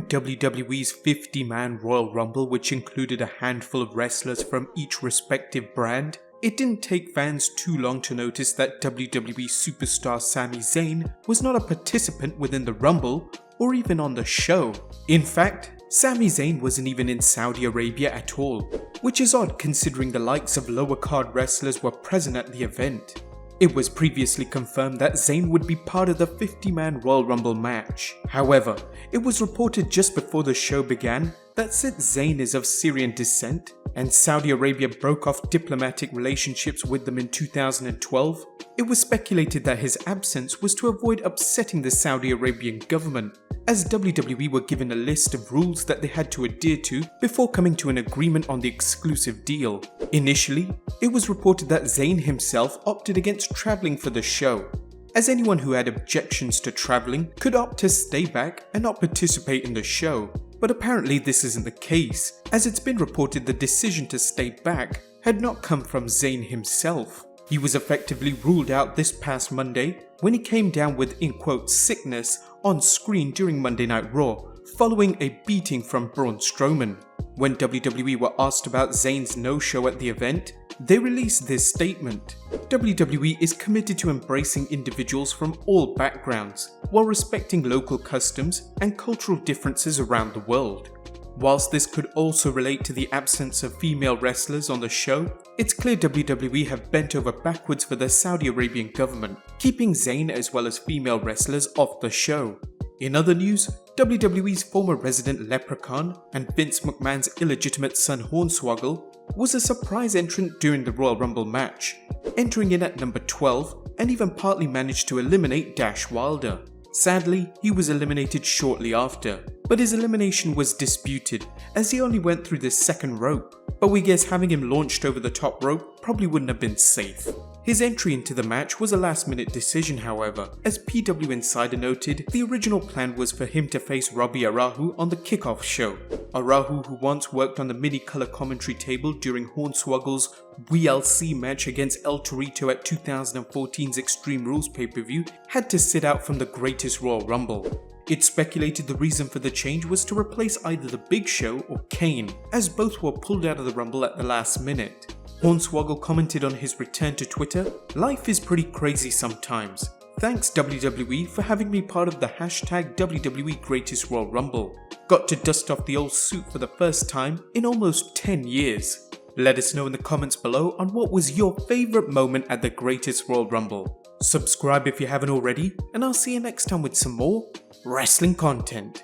During WWE's 50-man Royal Rumble, which included a handful of wrestlers from each respective brand, it didn't take fans too long to notice that WWE superstar Sami Zayn was not a participant within the Rumble or even on the show. In fact, Sami Zayn wasn't even in Saudi Arabia at all, which is odd considering the likes of lower card wrestlers were present at the event. It was previously confirmed that Zayn would be part of the 50-man Royal Rumble match. However, it was reported just before the show began that since Zayn is of Syrian descent and Saudi Arabia broke off diplomatic relationships with them in 2012, it was speculated that his absence was to avoid upsetting the Saudi Arabian government, as WWE were given a list of rules that they had to adhere to before coming to an agreement on the exclusive deal. Initially, it was reported that Zayn himself opted against traveling for the show, as anyone who had objections to traveling could opt to stay back and not participate in the show. But apparently this isn't the case, as it's been reported the decision to stay back had not come from Zayn himself. He was effectively ruled out this past Monday when he came down with "sickness" on screen during Monday Night Raw, following a beating from Braun Strowman. When WWE were asked about Zayn's no-show at the event, they released this statement: "WWE is committed to embracing individuals from all backgrounds, while respecting local customs and cultural differences around the world." Whilst this could also relate to the absence of female wrestlers on the show, it's clear WWE have bent over backwards for the Saudi Arabian government, keeping Zayn as well as female wrestlers off the show. In other news, WWE's former resident Leprechaun and Vince McMahon's illegitimate son Hornswoggle was a surprise entrant during the Royal Rumble match, entering in at number 12 and even partly managed to eliminate Dash Wilder. Sadly, he was eliminated shortly after, but his elimination was disputed as he only went through the second rope, but we guess having him launched over the top rope probably wouldn't have been safe. His entry into the match was a last-minute decision, however, as PW Insider noted the original plan was for him to face Robbie Arahu on the kickoff show. Arahu, who once worked on the mini-color commentary table during Hornswoggle's WLC match against El Torito at 2014's Extreme Rules pay-per-view, had to sit out from the Greatest Royal Rumble. It's speculated the reason for the change was to replace either The Big Show or Kane, as both were pulled out of the Rumble at the last minute. Hornswoggle commented on his return to Twitter, "Life is pretty crazy sometimes. Thanks WWE for having me part of the hashtag WWE Greatest Royal Rumble. Got to dust off the old suit for the first time in almost 10 years. Let us know in the comments below on what was your favourite moment at the Greatest Royal Rumble. Subscribe if you haven't already, and I'll see you next time with some more wrestling content.